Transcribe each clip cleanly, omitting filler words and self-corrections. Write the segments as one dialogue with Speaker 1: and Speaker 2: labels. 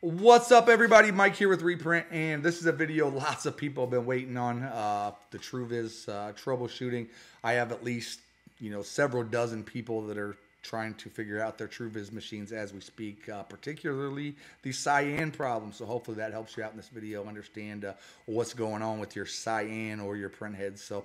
Speaker 1: What's up, everybody? Mike here with Reprint, and this is a video lots of people have been waiting on, the Truevis troubleshooting. I have at least, several dozen people that are trying to figure out their Truevis machines as we speak, particularly the CYAN problem. So hopefully that helps you out in this video, understand what's going on with your CYAN or your Printhead. So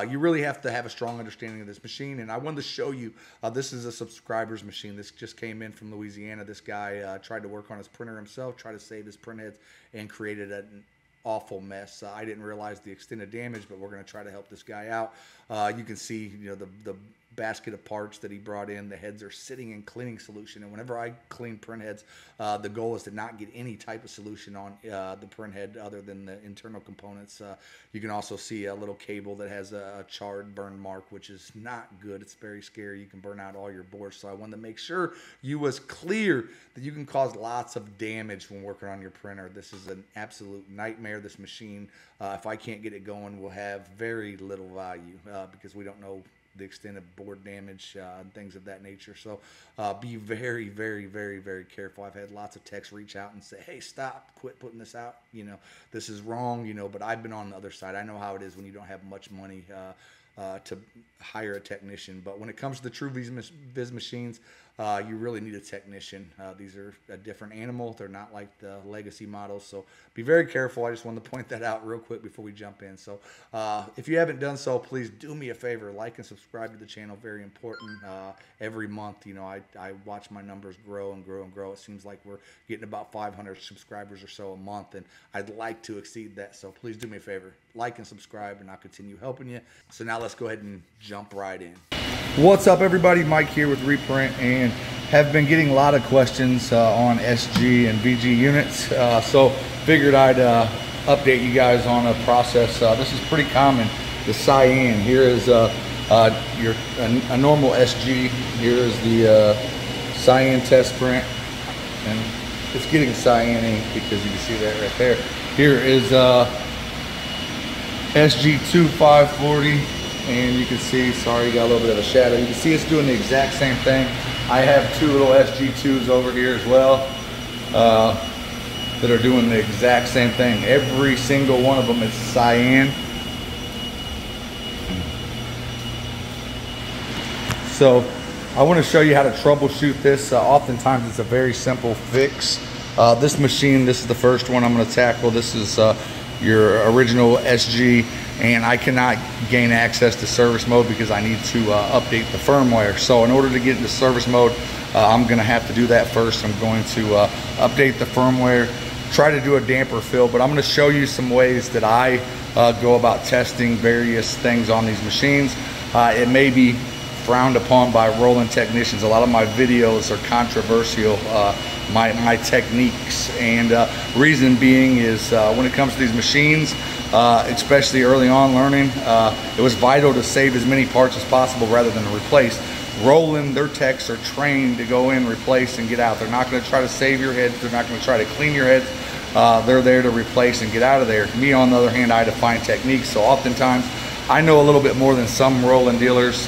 Speaker 1: you really have to have a strong understanding of this machine. And I wanted to show you, this is a subscriber's machine. This just came in from Louisiana. This guy tried to work on his printer himself, tried to save his printheads, and created an awful mess. I didn't realize the extent of damage, but we're going to try to help this guy out. You can see, the basket of parts that he brought in. The heads are sitting in cleaning solution, and whenever I clean print heads, the goal is to not get any type of solution on the print head other than the internal components. You can also see a little cable that has a charred burn mark, which is not good. It's very scary. You can burn out all your boards. So I wanted to make sure you was clear that you can cause lots of damage when working on your printer. This is an absolute nightmare. This machine, if I can't get it going, will have very little value because we don't know the extent of board damage and things of that nature. So be very, very, very, very careful. I've had lots of techs reach out and say, hey, stop, quit putting this out. This is wrong, but I've been on the other side. I know how it is when you don't have much money to hire a technician. But when it comes to the Truevis machines, you really need a technician. These are a different animal. They're not like the legacy models. So be very careful. I just wanted to point that out real quick before we jump in. So if you haven't done so, please do me a favor. Like and subscribe to the channel. Very important. Every month, I watch my numbers grow and grow and grow. It seems like we're getting about 500 subscribers or so a month, and I'd like to exceed that. So please do me a favor. Like and subscribe, and I'll continue helping you. So now let's go ahead and jump right in. What's up, everybody? Mike here with Reprint, and have been getting a lot of questions on SG and VG units. So figured I'd update you guys on a process. This is pretty common. The CYAN. Here is a normal SG. Here is the CYAN test print, and it's getting CYAN ink because you can see that right there. Here is SG2 540. And you can see, sorry, you got a little bit of a shadow. You can see it's doing the exact same thing. I have two little SG2s over here as well that are doing the exact same thing. Every single one of them is CYAN. So I want to show you how to troubleshoot this. Oftentimes it's a very simple fix. This machine, this is the first one I'm going to tackle. This is your original SG. And I cannot gain access to service mode because I need to update the firmware. So in order to get into service mode, I'm going to have to do that first. I'm going to update the firmware, try to do a damper fill, but I'm going to show you some ways that I go about testing various things on these machines. It may be frowned upon by Roland technicians. A lot of my videos are controversial, my techniques, and reason being is when it comes to these machines, especially early on learning, it was vital to save as many parts as possible rather than replace. Roland, their techs are trained to go in, replace, and get out. They're not going to try to save your heads. They're not going to try to clean your heads. They're there to replace and get out of there. Me, on the other hand, I define techniques. So oftentimes, I know a little bit more than some Roland dealers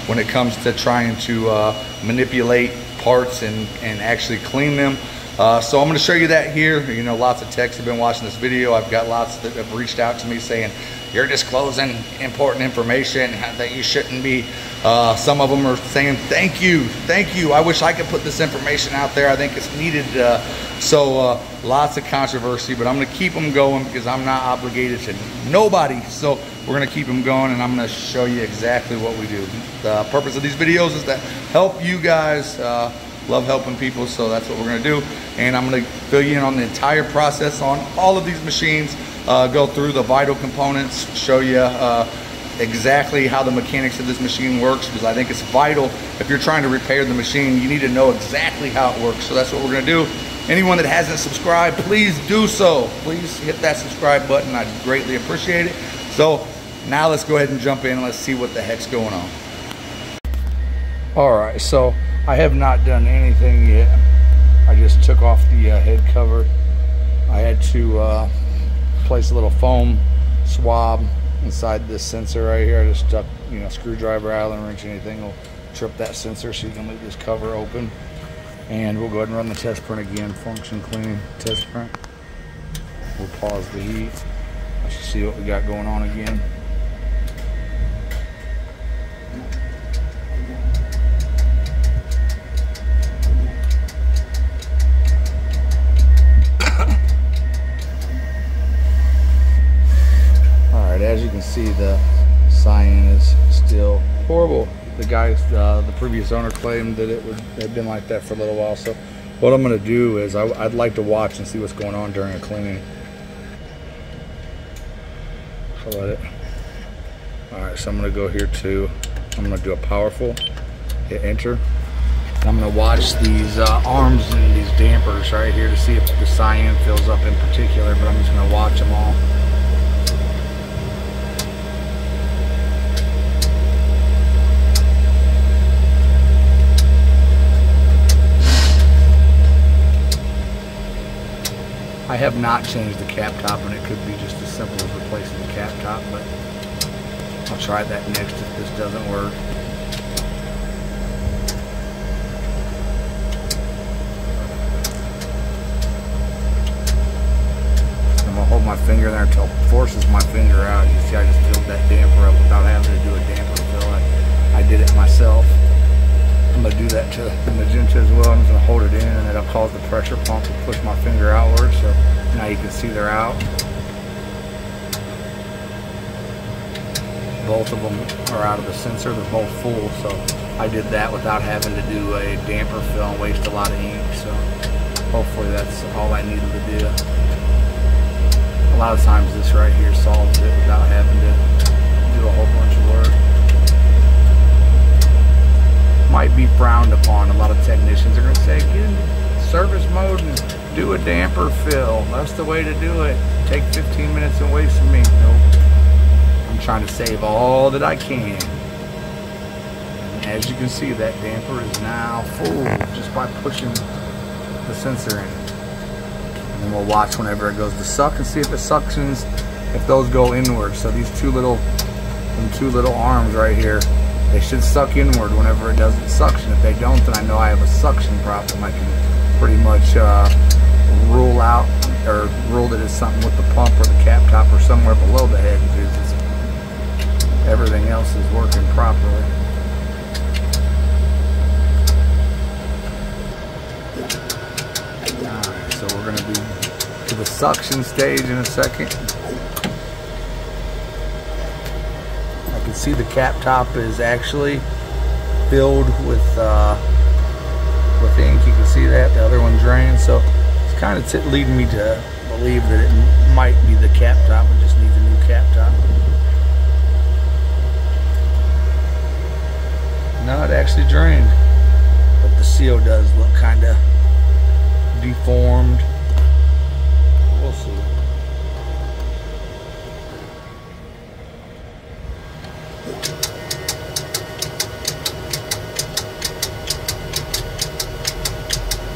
Speaker 1: when it comes to trying to manipulate parts and actually clean them. So I'm going to show you that here. Lots of techs have been watching this video. I've got lots that have reached out to me saying, you're disclosing important information that you shouldn't be. Some of them are saying, thank you. I wish I could put this information out there. I think it's needed. So lots of controversy, but I'm going to keep them going because I'm not obligated to nobody. So we're going to keep them going, and I'm going to show you exactly what we do. The purpose of these videos is to help you guys. Love helping people, so that's what we're going to do. And I'm going to fill you in on the entire process on all of these machines, go through the vital components, show you exactly how the mechanics of this machine works, because I think it's vital. If you're trying to repair the machine, you need to know exactly how it works. So that's what we're going to do. Anyone that hasn't subscribed, please do so. Please hit that subscribe button. I'd greatly appreciate it. So now let's go ahead and jump in and let's see what the heck's going on. All right, so I have not done anything yet. I just took off the head cover. I had to place a little foam swab inside this sensor right here. I just stuck, screwdriver, Allen wrench, anything will trip that sensor, so you can leave this cover open. And we'll go ahead and run the test print again, function cleaning test print. We'll pause the heat. Let's see what we got going on again. Alright, as you can see, the CYAN is still horrible. The guys, the previous owner claimed that it had been like that for a little while. So what I'm going to do is I'd like to watch and see what's going on during a cleaning. So let it. Alright, so I'm going to go here to, I'm going to do a powerful, hit enter. And I'm going to watch these arms and these dampers right here to see if the CYAN fills up in particular, but I'm just going to watch them all. I have not changed the cap top, and it could be just as simple as replacing the cap top, but I'll try that next if this doesn't work. I'm going to hold my finger there until it forces my finger out. You see I just filled that damper up without having to do a damper fill. I did it myself. I'm going to do that to the magenta as well. I'm just going to hold it in, and it'll cause the pressure pump to push my finger outward. So now you can see they're out. Both of them are out of the sensor. They're both full. So I did that without having to do a damper fill and waste a lot of ink. So hopefully that's all I needed to do. A lot of times this right here solves it without having to do a whole bunch of work. Might be frowned upon. A lot of technicians are going to say, get into service mode and do a damper fill. That's the way to do it. Take 15 minutes and waste from me. Nope. I'm trying to save all that I can. And as you can see, that damper is now full just by pushing the sensor in. And then we'll watch whenever it goes to suck and see if it suctions, if those go inward. So these two little arms right here, they should suck inward whenever it doesn't suction. If they don't, then I know I have a suction problem. I can pretty much rule out or rule that it's something with the pump or the cap top or somewhere below the head, because everything else is working properly. Alright, so we're going to be to the suction stage in a second. See, the cap top is actually filled with ink. You can see that the other one drained, so it's kind of leading me to believe that it might be the cap top. It just needs a new cap top. No, it actually drained, but the seal does look kind of deformed. We'll see.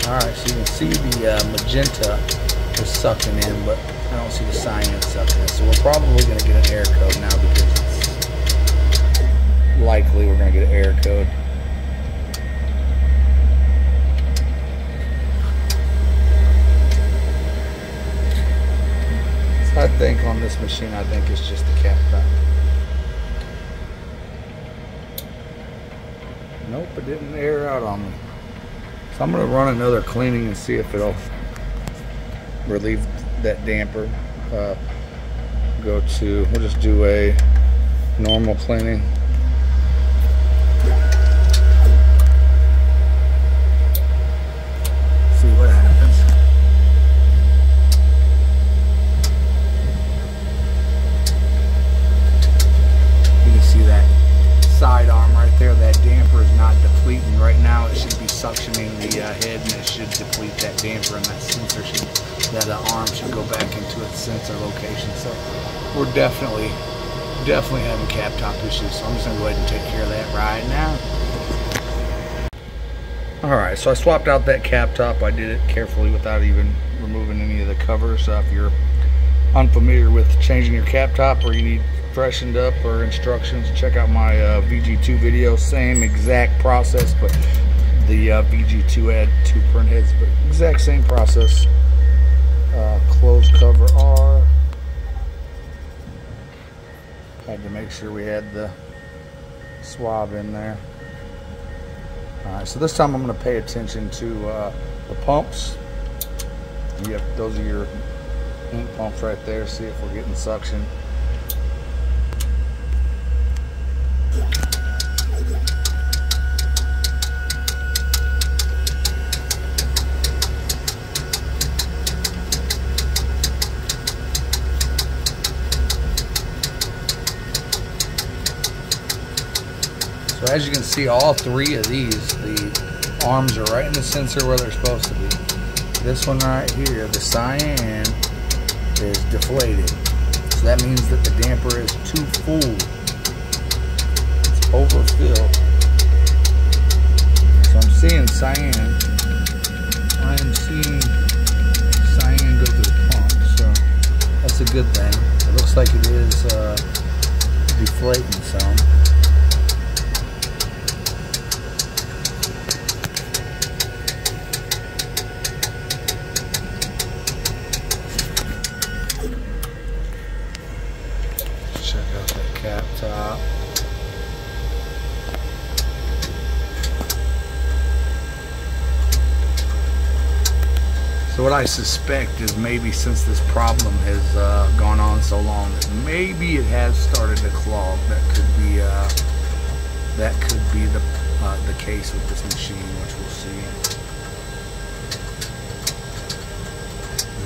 Speaker 1: Alright, so you can see the magenta is sucking in, but I don't see the CYAN sucking in. So we're probably going to get an error code now, because it's likely we're going to get an error code. So I think on this machine, I think it's just the cap top. Nope, it didn't air out on me. So I'm going to run another cleaning and see if it'll relieve that damper. We'll just do a normal cleaning. See what happens. You can see that side arm right there. That damper is not depleting right now. It should be suctioning the head, and it should deplete that damper, and that sensor should, that arm should go back into its sensor location. So we're definitely having cap top issues. So I'm just gonna go ahead and take care of that right now. All right, so I swapped out that cap top. I did it carefully without even removing any of the covers. If you're unfamiliar with changing your cap top, or you need freshened up or instructions, check out my VG2 video. Same exact process, but the VG2 add 2 printheads, but exact same process. Close cover R. Had to make sure we had the swab in there. Alright, so this time I'm going to pay attention to the pumps. Those are your ink pumps right there. See if we're getting suction. So as you can see, all 3 of these, the arms are right in the sensor where they're supposed to be. This one right here, the CYAN, is deflated. So that means that the damper is too full. It's overfilled. So I'm seeing CYAN. I am seeing CYAN go to the pump. So that's a good thing. It looks like it is deflating some. Check out that cap top. So what I suspect is maybe since this problem has gone on so long, that maybe it has started to clog. That could be the case with this machine, which we'll see.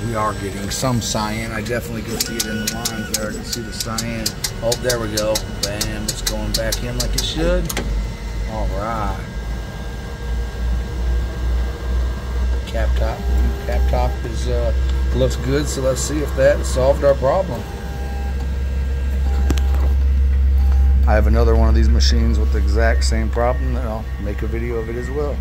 Speaker 1: We are getting some CYAN. I definitely can see it in the lines there. I can see the CYAN. Oh, there we go. Bam, it's going back in like it should. All right. Cap top is looks good, so let's see if that solved our problem. I have another one of these machines with the exact same problem, and I'll make a video of it as well.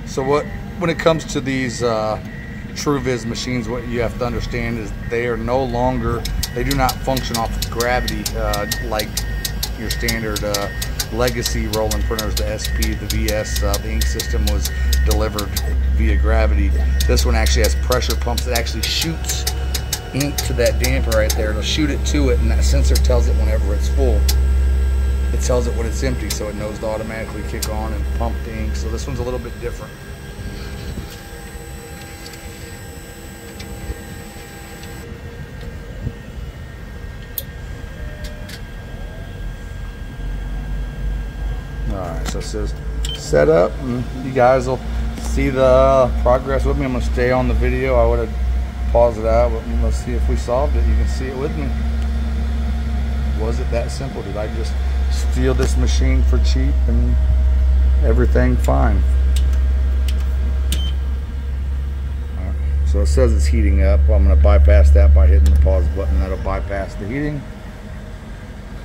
Speaker 1: So when it comes to these Truevis machines, what you have to understand is they are no longer, they do not function off of gravity like your standard legacy Roland printers, the SP, the VS. The ink system was delivered via gravity. This one actually has pressure pumps that actually shoots ink to that damper right there. It'll shoot it to it, and that sensor tells it whenever it's full. It tells it when it's empty, so it knows to automatically kick on and pump the ink. So this one's a little bit different. Alright, so it says set up, and you guys will see the progress with me. I'm going to stay on the video. I would have paused it out, but let's see if we solved it. You can see it with me. Was it that simple? Did I just steal this machine for cheap and everything fine? Right, so it says it's heating up. I'm going to bypass that by hitting the pause button. That'll bypass the heating.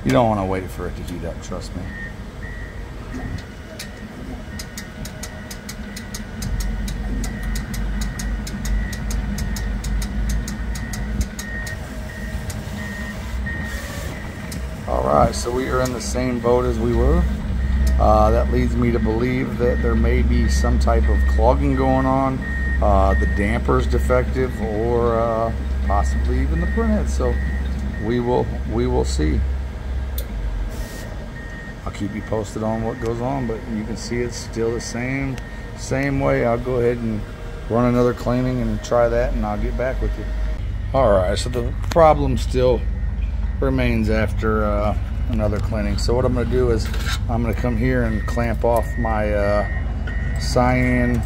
Speaker 1: You don't want to wait for it to heat up, trust me. Alright, so we are in the same boat as we were. That leads me to believe that there may be some type of clogging going on. The damper's defective, or possibly even the printhead. So we will see. I'll keep you posted on what goes on, but you can see it's still the same way. I'll go ahead and run another cleaning and try that, and I'll get back with you. Alright, so the problem still remains after another cleaning. So what I'm going to do is I'm going to come here and clamp off my CYAN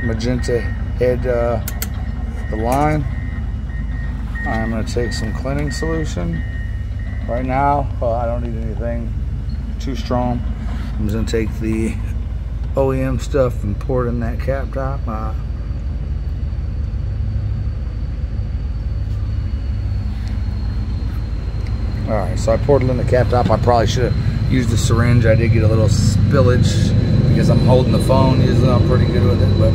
Speaker 1: magenta head, the line. I'm going to take some cleaning solution. Right now, I don't need anything too strong. I'm just going to take the OEM stuff and pour it in that cap top. Alright, so I poured it in the cap top. I probably should have used a syringe. I did get a little spillage because I'm holding the phone. Usually I'm pretty good with it, but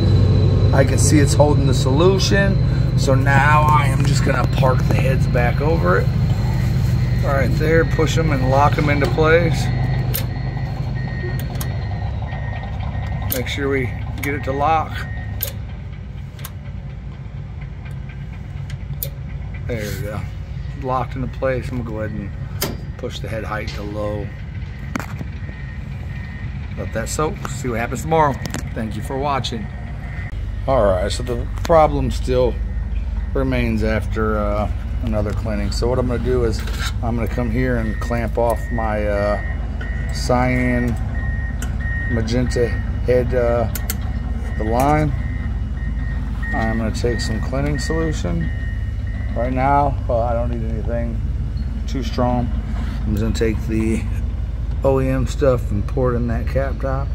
Speaker 1: I can see it's holding the solution. So now I am just gonna park the heads back over it. Right there, push them and lock them into place. Make sure we get it to lock. There we go. Locked into place. I'm gonna go ahead and push the head height to low. Let that soak. See what happens tomorrow. Thank you for watching. Alright, so the problem still remains after another cleaning. So what I'm going to do is I'm going to come here and clamp off my CYAN magenta head, the line. I'm going to take some cleaning solution. Right now, I don't need anything too strong. I'm just going to take the OEM stuff and pour it in that cap top.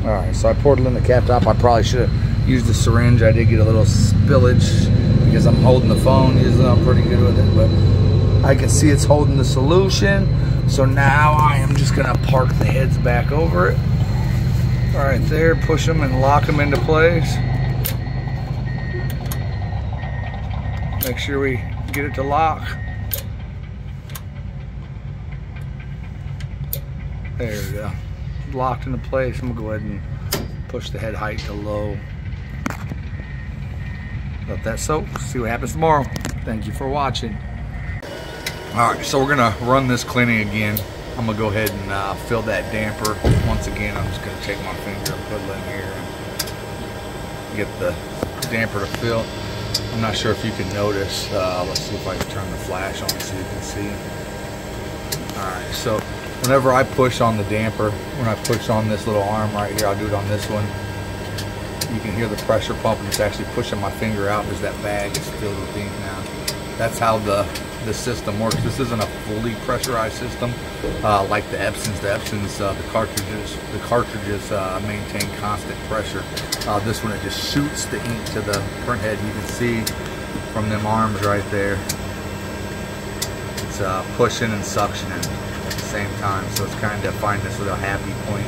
Speaker 1: Alright, so I poured it in the cap top. I probably should have used a syringe. I did get a little spillage because I'm holding the phone. Usually I'm pretty good with it, but I can see it's holding the solution. So now I am just going to park the heads back over it. Right there, push them and lock them into place. Make sure we get it to lock. There we go. Locked into place. I'm gonna go ahead and push the head height to low. Let that soak. See what happens tomorrow. Thank you for watching. Alright, so we're gonna run this cleaning again. I'm gonna go ahead and fill that damper. Once again, I'm just gonna take my finger and put it in here and get the damper to fill. I'm not sure if you can notice. Let's see if I can turn the flash on so you can see. Alright, so whenever I push on the damper, when I push on this little arm right here, I'll do it on this one. You can hear the pressure pump, and it's actually pushing my finger out because that bag is filled with ink now. That's how the system works. This isn't a fully pressurized system like the Epsons. The Epsons, the cartridges maintain constant pressure. This one, it just shoots the ink to the printhead. You can see from them arms right there, it's pushing and suctioning at the same time. So it's kind of finding this little happy point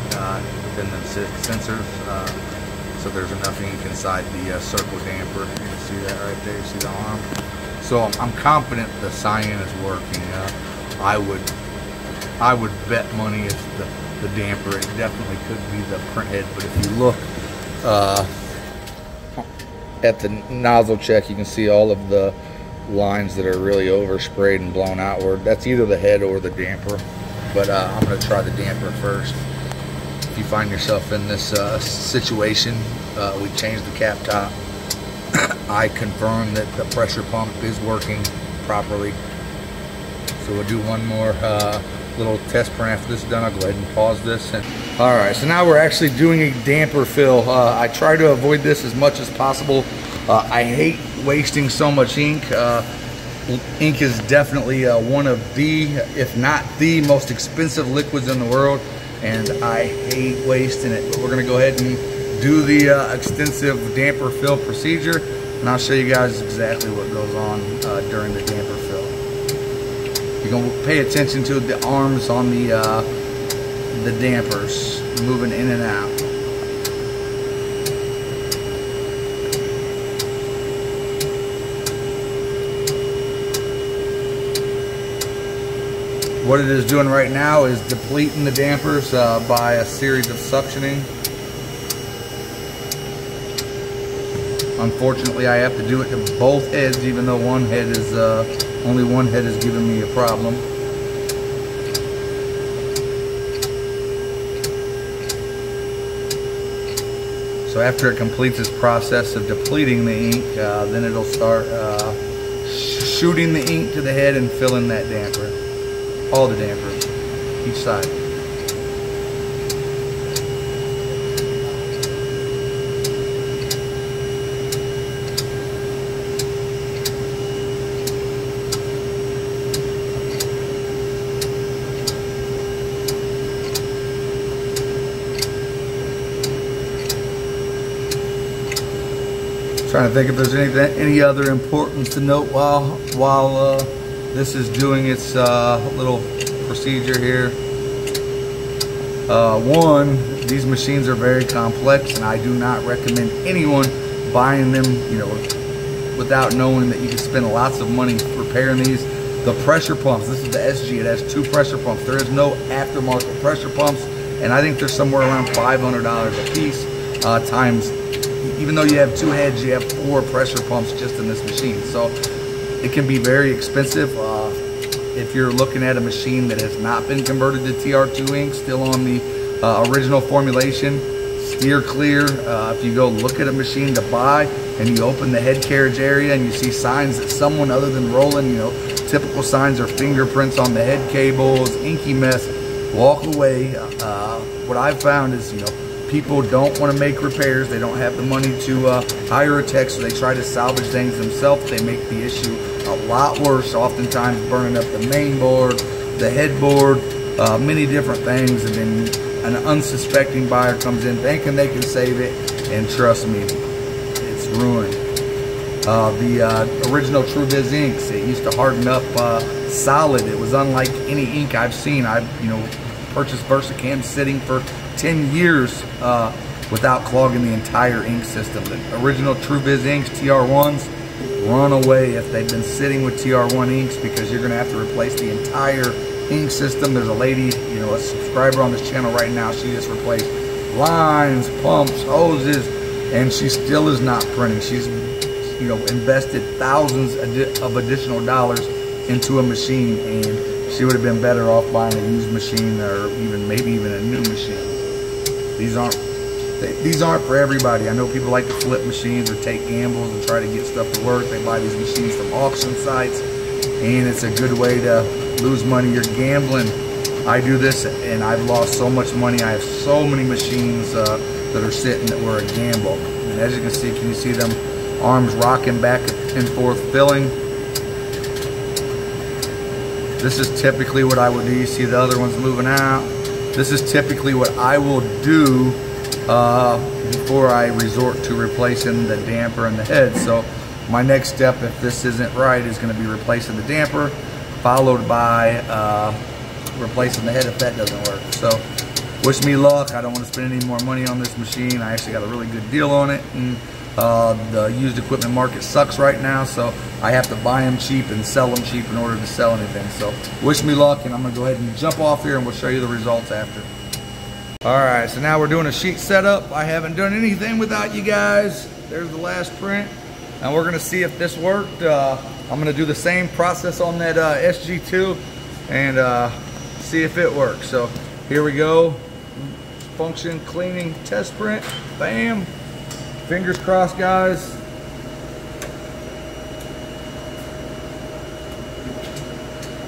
Speaker 1: within the sensors. So there's enough ink inside the circle damper. You can see that right there. You see the arm. So I'm confident the CYAN is working. I would bet money it's the damper. It definitely could be the printhead. But if you look at the nozzle check, you can see all of the lines that are really oversprayed and blown outward. That's either the head or the damper. But I'm going to try the damper first. If you find yourself in this situation, we changed the cap top. I confirm that the pressure pump is working properly. So we'll do one more little test print after this is done. I'll go ahead and pause this. Alright, so now we're actually doing a damper fill. I try to avoid this as much as possible. I hate wasting so much ink. Ink is definitely one of the, if not the most expensive liquids in the world, and I hate wasting it. But we're going to go ahead and do the extensive damper fill procedure, and I'll show you guys exactly what goes on during the damper fill. You're going to pay attention to the arms on the dampers moving in and out. What it is doing right now is depleting the dampers by a series of suctioning. Unfortunately, I have to do it to both heads, even though one head is only one head is giving me a problem. So after it completes its process of depleting the ink, then it'll start shooting the ink to the head and filling that damper. All the dampers, each side. Trying to think if there's any other importance to note while this is doing its little procedure here. One, these machines are very complex, and I do not recommend anyone buying them, you know, without knowing that you can spend lots of money repairing these. The pressure pumps, this is the SG, it has 2 pressure pumps. There is no aftermarket pressure pumps, and I think they're somewhere around $500 a piece, times, even though you have 2 heads, you have 4 pressure pumps just in this machine. So it can be very expensive. If you're looking at a machine that has not been converted to TR2 ink, still on the original formulation, steer clear. If you go look at a machine to buy and you open the head carriage area and you see signs that someone other than Roland, you know, typical signs are fingerprints on the head cables, inky mess, walk away. What I've found is, you know, people don't want to make repairs. They don't have the money to hire a tech, so they try to salvage things themselves. They make the issue a lot worse, oftentimes burning up the main board, the headboard, many different things, and then an unsuspecting buyer comes in thinking they can save it, and trust me, it's ruined. The original Truevis inks, it used to harden up solid. It was unlike any ink I've seen. I've, you know, purchased VersaCam sitting for 10 years without clogging the entire ink system. The original Truevis inks, TR1s, run away if they've been sitting with TR1 inks, because you're gonna have to replace the entire ink system. There's a lady, you know, a subscriber on this channel right now, she just replaced lines, pumps, hoses, and she still is not printing. She's, you know, invested thousands of additional dollars into a machine, and she would have been better off buying a used machine, or maybe even a new machine. These aren't for everybody. I know people like to flip machines or take gambles and try to get stuff to work. They buy these machines from auction sites, and it's a good way to lose money. You're gambling. I do this, and I've lost so much money. I have so many machines that are sitting that were a gamble. And as you can you see them arms rocking back and forth filling. This is typically what I would do. You see the other ones moving out. This is typically what I will do before I resort to replacing the damper and the head. So my next step, if this isn't right, is going to be replacing the damper, followed by replacing the head if that doesn't work. So wish me luck. I don't want to spend any more money on this machine. I actually got a really good deal on it, and the used equipment market sucks right now, so I have to buy them cheap and sell them cheap in order to sell anything. So wish me luck, and I'm gonna go ahead and jump off here and we'll show you the results after. All right, so now we're doing a sheet setup. I haven't done anything without you guys. There's the last print, and we're gonna see if this worked. I'm gonna do the same process on that SG2 and see if it works. So here we go. Function cleaning test print. Bam. Fingers crossed, guys.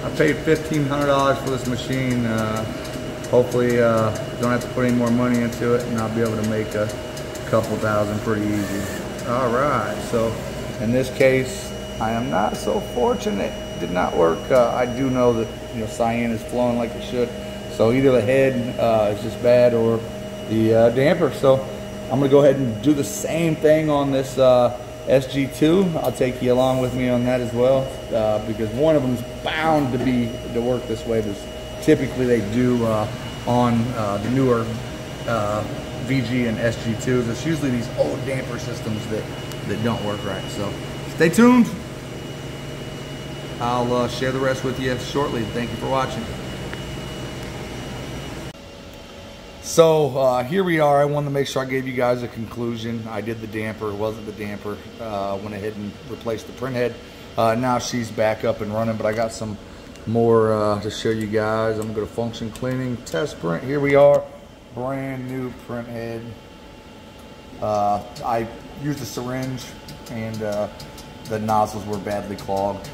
Speaker 1: I paid $1,500 for this machine. Hopefully, don't have to put any more money into it, and I'll be able to make a couple thousand pretty easy. All right, so in this case, I am not so fortunate. It did not work. I do know that, you know, CYAN is flowing like it should. So either the head is just bad, or the damper. So I'm gonna go ahead and do the same thing on this SG2. I'll take you along with me on that as well, because one of them is bound to work this way. Because typically they do on the newer VG and SG2s. It's usually these old damper systems that don't work right. So stay tuned. I'll share the rest with you shortly. Thank you for watching. So here we are. I wanted to make sure I gave you guys a conclusion. I did the damper. It wasn't the damper. Went ahead and replaced the printhead. Now she's back up and running, but I got some more to show you guys. I'm going to go to function cleaning test print. Here we are. Brand new printhead. I used a syringe, and the nozzles were badly clogged,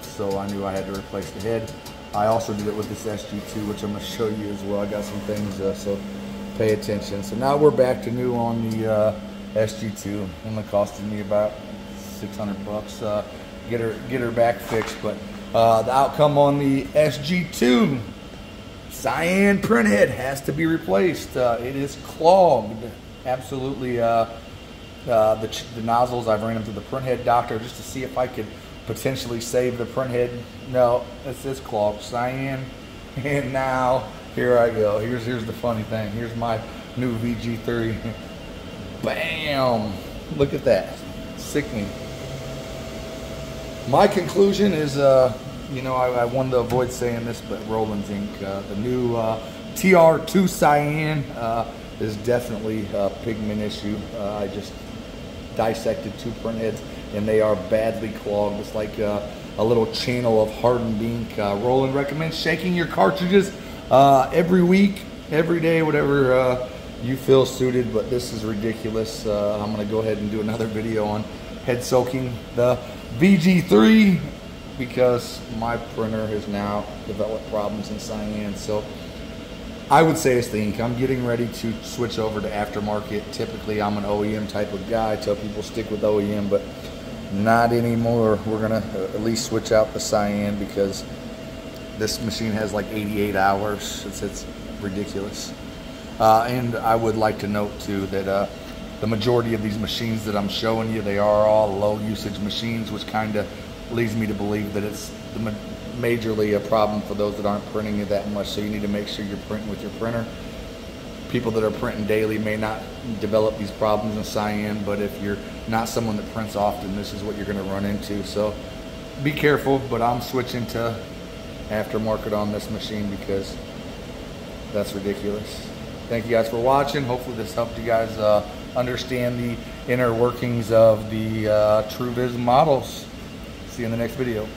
Speaker 1: so I knew I had to replace the head. I also did it with this SG2, which I'm going to show you as well. I got some things, so pay attention. So now we're back to new on the SG2. Only costed me about $600. Get her back fixed. But the outcome on the SG2, CYAN printhead has to be replaced. It is clogged. Absolutely. The nozzles, I've ran them to the printhead doctor just to see if I could potentially save the printhead. No, it's clogged. CYAN, and now Here I go. Here's the funny thing. Here's my new VG3. Bam! Look at that. Sickening. My conclusion is, you know, I wanted to avoid saying this, but Roland's ink, the new TR2 CYAN is definitely a pigment issue. I just dissected 2 printheads, and they are badly clogged. It's like a little channel of hardened ink. Roland recommends shaking your cartridges every week, every day, whatever you feel suited, but this is ridiculous. I'm going to go ahead and do another video on head soaking the VG3 because my printer has now developed problems in CYAN. So I would say it's the ink. I'm getting ready to switch over to aftermarket. Typically I'm an OEM type of guy. I tell people stick with OEM, but not anymore. We're gonna at least switch out the CYAN because this machine has like 88 hours. It's ridiculous. And I would like to note too that the majority of these machines that I'm showing you, they are all low usage machines, which kind of leads me to believe that it's majorly a problem for those that aren't printing it that much. So you need to make sure you're printing with your printer. People that are printing daily may not develop these problems in CYAN, but if you're not someone that prints often, this is what you're going to run into. So be careful, but I'm switching to aftermarket on this machine because that's ridiculous. Thank you guys for watching. Hopefully this helped you guys understand the inner workings of the Truevis models. See you in the next video.